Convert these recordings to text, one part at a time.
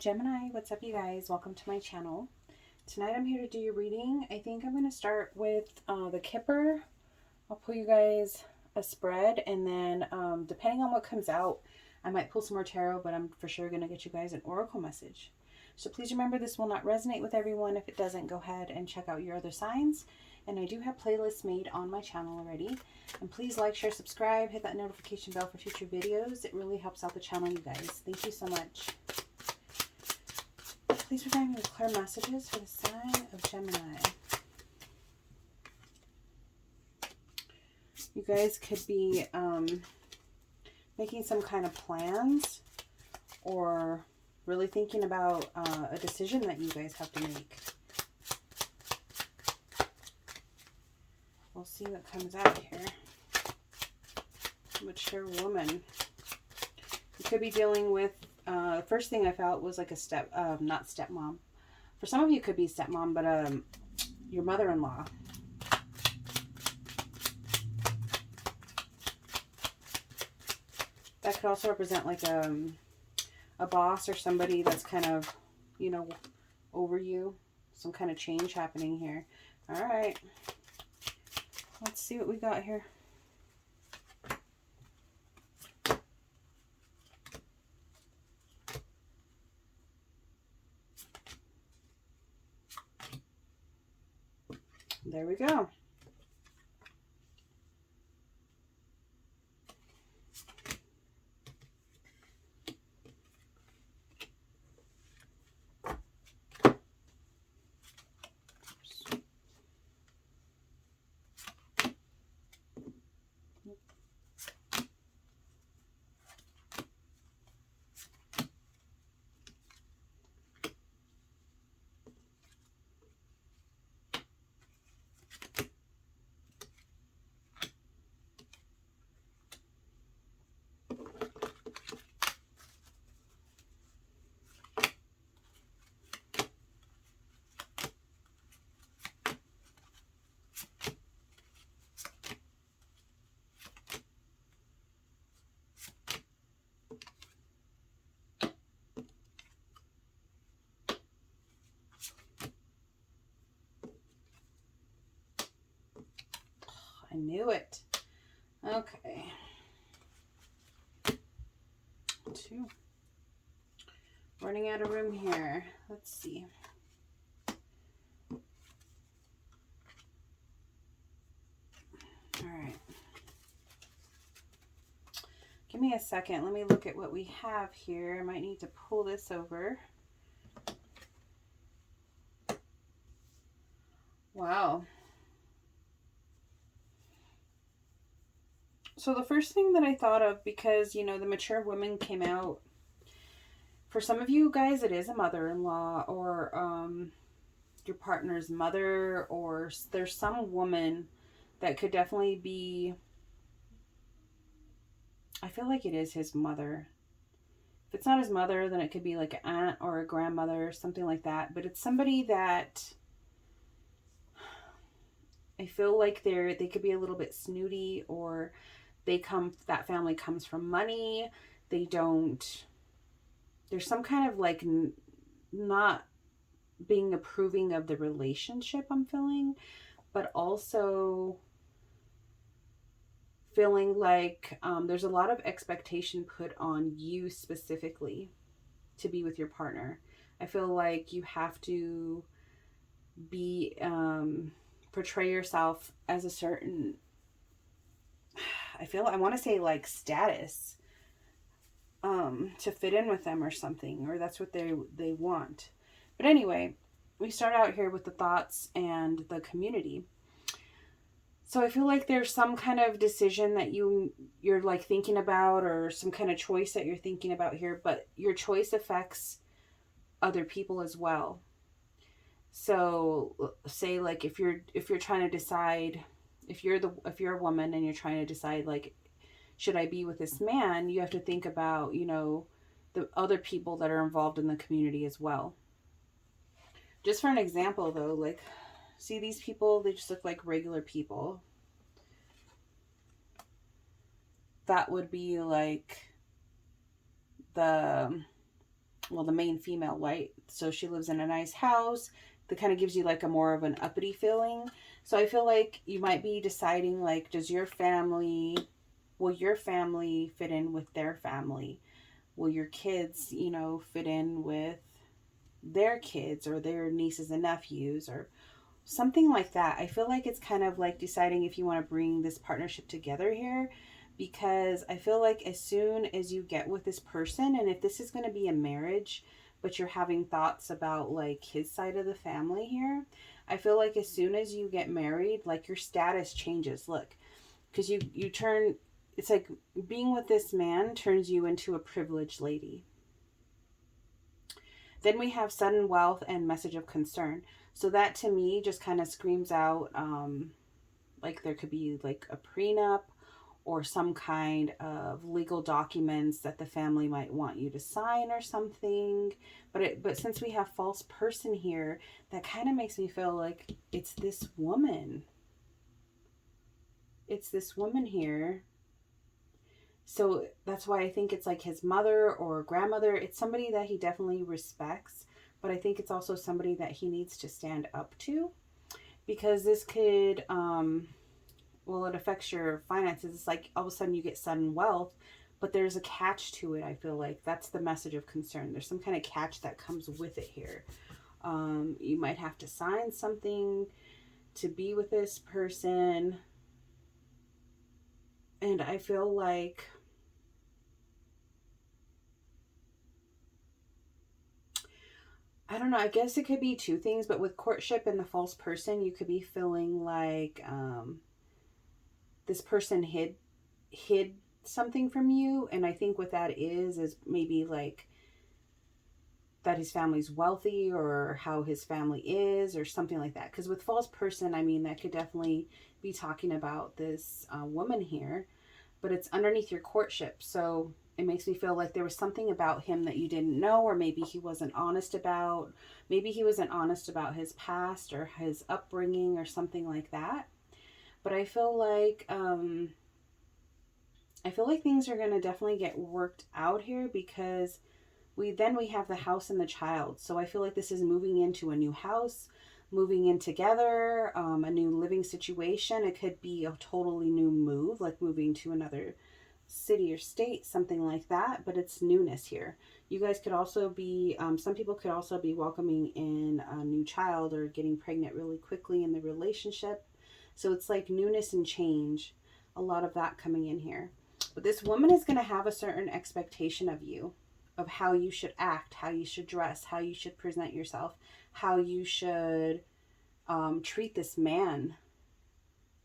Gemini, what's up you guys? Welcome to my channel. Tonight I'm here to do your reading. I think I'm going to start with the Kipper. I'll pull you guys a spread, and then depending on what comes out, I might pull some more tarot, but I'm for sure going to get you guys an oracle message. So please remember, this will not resonate with everyone. If it doesn't, go ahead and check out your other signs. And I do have playlists made on my channel already. And please like, share, subscribe, hit that notification bell for future videos. It really helps out the channel, you guys. Thank you so much. Please provide me with clear messages for the sign of Gemini. You guys could be making some kind of plans, or really thinking about a decision that you guys have to make. We'll see what comes out here. Mature woman. You could be dealing with, the first thing I felt was like a not stepmom. For some of you, it could be stepmom, but your mother-in-law. That could also represent like a boss or somebody that's kind of, you know, over you. Some kind of change happening here. All right. Let's see what we got here. There we go. I knew it. Okay. 2. Running out of room here. Let's see. All right. Give me a second. Let me look at what we have here. I might need to pull this over. Wow. So the first thing that I thought of, because, you know, the mature woman came out, for some of you guys, it is a mother-in-law, or your partner's mother, or there's some woman that could definitely be, I feel like it is his mother. If it's not his mother, then it could be like an aunt or a grandmother, something like that. But it's somebody that I feel like they could be a little bit snooty, or that family comes from money. There's some kind of like not being approving of the relationship, I'm feeling, but also feeling like there's a lot of expectation put on you specifically to be with your partner. I feel like you have to be, portray yourself as a certain, I want to say like status, to fit in with them or something, or that's what they want. But anyway, we start out here with the thoughts and the community. So I feel like there's some kind of decision that you're like thinking about, or some kind of choice that you're thinking about here, but your choice affects other people as well. So say like if you're trying to decide, if you're a woman and you're trying to decide like, should I be with this man, you have to think about, you know, the other people that are involved in the community as well. Just for an example though, like, see these people, they just look like regular people. That would be like the well, the main female, right? So she lives in a nice house that kind of gives you like a more of an uppity feeling. So I feel like you might be deciding, like, will your family fit in with their family? Will your kids, fit in with their kids or their nieces and nephews or something like that? I feel like it's kind of like deciding if you want to bring this partnership together here, because I feel like as soon as you get with this person, and if this is going to be a marriage, but you're having thoughts about like his side of the family here, I feel like as soon as you get married, like your status changes. Look, because you turn, it's like being with this man turns you into a privileged lady. Then we have sudden wealth and message of concern. So that to me just kind of screams out, like there could be like a prenup or some kind of legal documents that the family might want you to sign or something. But since we have false person here, that kind of makes me feel like it's this woman. It's this woman here. So that's why I think it's like his mother or grandmother. It's somebody that he definitely respects, but I think it's also somebody that he needs to stand up to, because this could, well, it affects your finances. It's like all of a sudden you get sudden wealth, but there's a catch to it. I feel like that's the message of concern. There's some kind of catch that comes with it here. You might have to sign something to be with this person. And I feel like I don't know, I guess it could be two things, but with courtship and the false person, you could be feeling like this person hid something from you. And I think what that is maybe like that his family's wealthy or how his family is or something like that. Because with false person, I mean, that could definitely be talking about this woman here, but it's underneath your courtship. So it makes me feel like there was something about him that you didn't know, or maybe he wasn't honest about. Maybe he wasn't honest about his past or his upbringing or something like that. But I feel like things are gonna definitely get worked out here, because we have the house and the child. So I feel like this is moving into a new house, moving in together, a new living situation. It could be a totally new move, like moving to another city or state, something like that, but it's newness here. You guys could also be, some people could also be welcoming in a new child or getting pregnant really quickly in the relationship. So it's like newness and change, a lot of that coming in here. But this woman is going to have a certain expectation of you, of how you should act, how you should dress, how you should present yourself, how you should treat this man.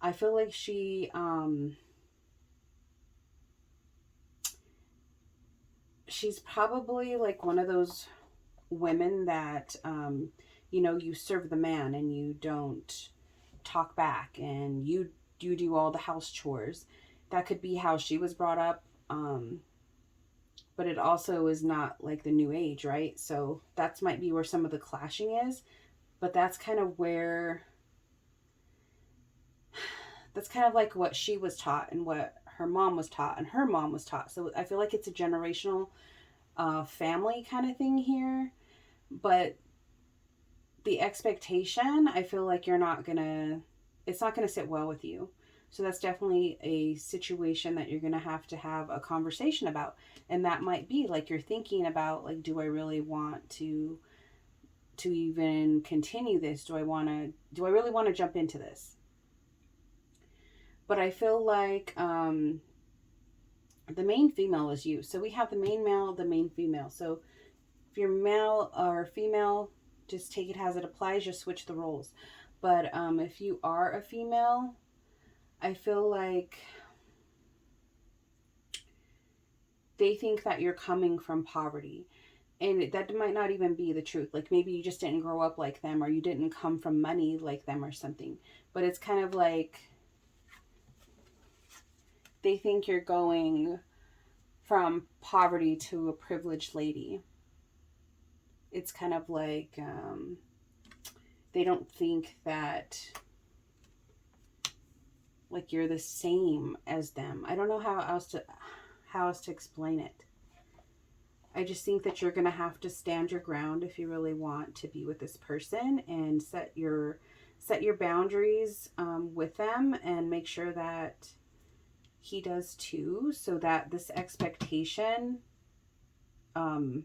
I feel like she's probably like one of those women that, you serve the man and you don't talk back, and you do all the house chores. That could be how she was brought up. But it also is not like the new age, right? So that's might be where some of the clashing is, but that's kind of like what she was taught and what her mom was taught and her mom was taught. So I feel like it's a generational family kind of thing here, but the expectation, I feel like it's not gonna sit well with you. So that's definitely a situation that you're gonna have a conversation about, and that might be like you're thinking about, like, do I really want to even continue this? Do I really want to jump into this? But I feel like the main female is you. So we have the main male, the main female. So if you're male or female, just take it as it applies, just switch the roles. But if you are a female, I feel like they think that you're coming from poverty. And that might not even be the truth. Like maybe you just didn't grow up like them, or you didn't come from money like them or something. But it's kind of like they think you're going from poverty to a privileged lady. It's kind of like they don't think that like you're the same as them. I don't know how else to explain it. I just think that you're going to have to stand your ground if you really want to be with this person, and set your boundaries with them, and make sure that he does too, so that this expectation um,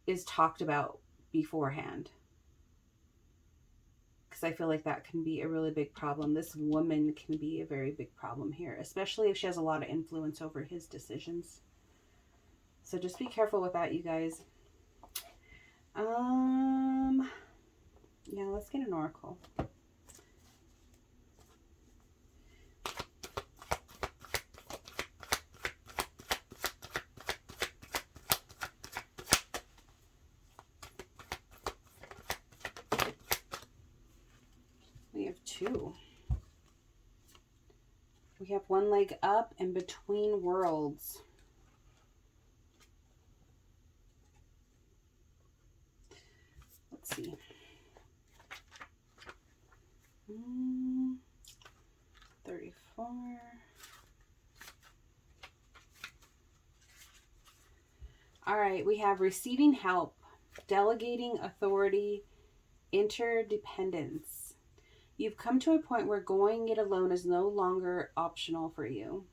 is talked about beforehand. Because I feel like that can be a really big problem. This woman can be a very big problem here, especially if she has a lot of influence over his decisions. So just be careful with that, you guys. Yeah, let's get an oracle. We have two. We have one leg up and between worlds. Let's see. 34. All right, we have receiving help, delegating authority, interdependence. You've come to a point where going it alone is no longer optional for you.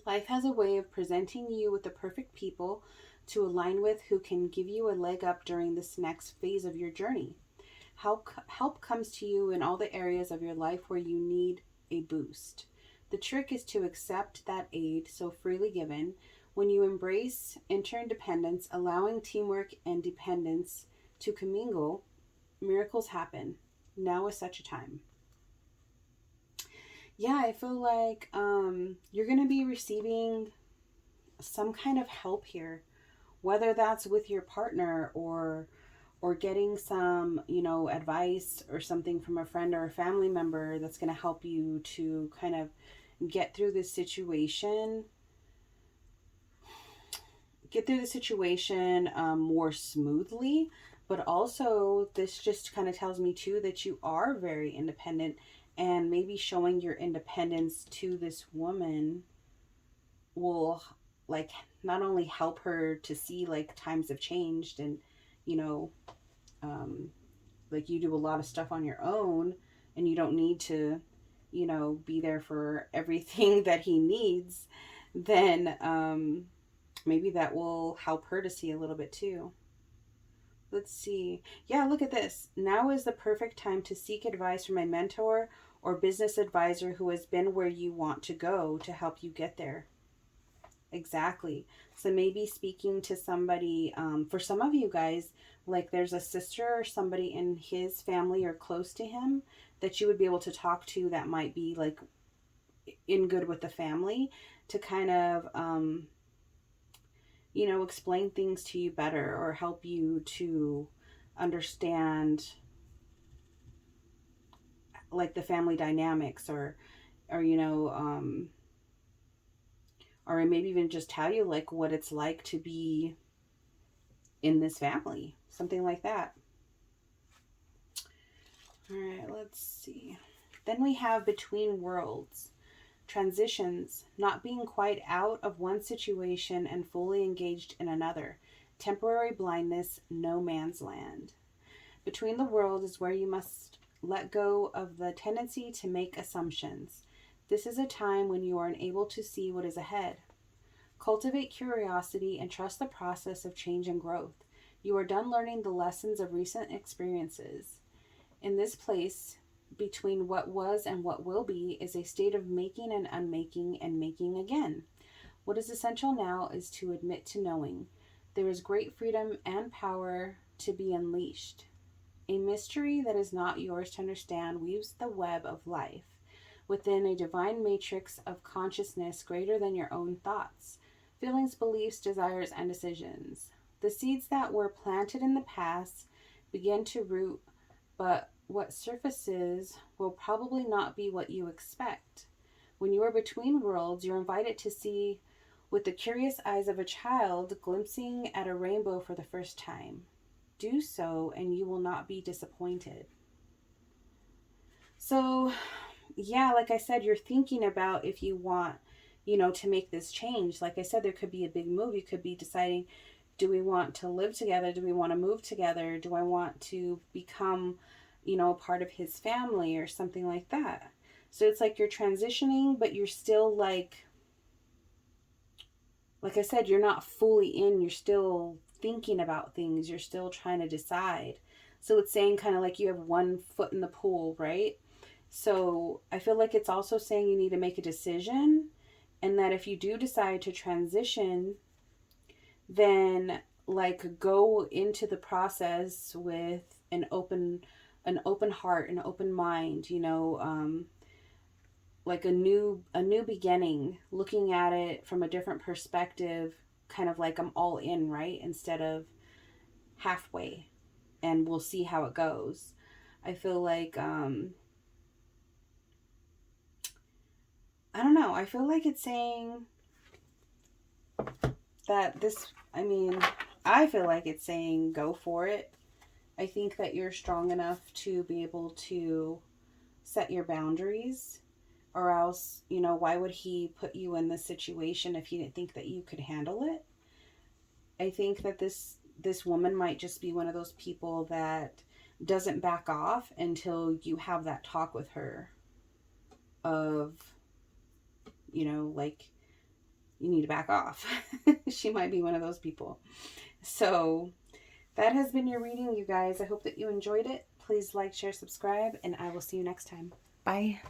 Life has a way of presenting you with the perfect people to align with, who can give you a leg up during this next phase of your journey. Help comes to you in all the areas of your life where you need a boost. The trick is to accept that aid so freely given. When you embrace interdependence, allowing teamwork and dependence to commingle, miracles happen. Now is such a time. Yeah, I feel like you're going to be receiving some kind of help here, whether that's with your partner, or getting some, advice or something from a friend or a family member that's going to help you to kind of get through this situation. More smoothly. But also, this just kind of tells me too that you are very independent, and maybe showing your independence to this woman will, like, not only help her to see, like, times have changed, and you know like, you do a lot of stuff on your own, and you don't need to be there for everything that he needs. Then maybe that will help her to see a little bit too. Let's see. Yeah, look at this. Now is the perfect time to seek advice from a mentor or business advisor who has been where you want to go to help you get there. Exactly. So maybe speaking to somebody, for some of you guys, like, there's a sister or somebody in his family or close to him that you would be able to talk to, that might be, like, in good with the family, to kind of, explain things to you better, or help you to understand, like, the family dynamics, or or maybe even just tell you, like, what it's like to be in this family, something like that. All right, let's see. Then we have between worlds, transitions, not being quite out of one situation and fully engaged in another, temporary blindness, no man's land. Between the worlds is where you must let go of the tendency to make assumptions. This is a time when you are unable to see what is ahead. Cultivate curiosity and trust the process of change and growth. You are done learning the lessons of recent experiences. In this place, between what was and what will be, is a state of making and unmaking and making again. What is essential now is to admit to knowing. There is great freedom and power to be unleashed. A mystery that is not yours to understand weaves the web of life within a divine matrix of consciousness greater than your own thoughts, feelings, beliefs, desires, and decisions. The seeds that were planted in the past begin to root, but what surfaces will probably not be what you expect. When you are between worlds, you're invited to see with the curious eyes of a child glimpsing at a rainbow for the first time. Do so, and you will not be disappointed. So, yeah, like I said, you're thinking about if you want you know, to make this change. Like I said, there could be a big move. You could be deciding, do we want to live together? Do we want to move together? Do I want to become, you know, a part of his family or something like that? So it's like you're transitioning, but you're still like I said, you're not fully in. You're still thinking about things. You're still trying to decide. So it's saying kind of like you have one foot in the pool, right? So I feel like it's also saying you need to make a decision, and that if you do decide to transition, then like go into the process with an open heart, an open mind, you know, like a new beginning, looking at it from a different perspective, kind of like I'm all in, right? Instead of halfway, and we'll see how it goes. I feel like I don't know. I feel like it's saying that this, I mean, I feel like it's saying go for it. I think that you're strong enough to be able to set your boundaries, or else, you know, why would he put you in this situation if he didn't think that you could handle it? I think that this woman might just be one of those people that doesn't back off until you have that talk with her of, you know, like, you need to back off. She might be one of those people. So that has been your reading, you guys. I hope that you enjoyed it. Please like, share, subscribe, and I will see you next time. Bye.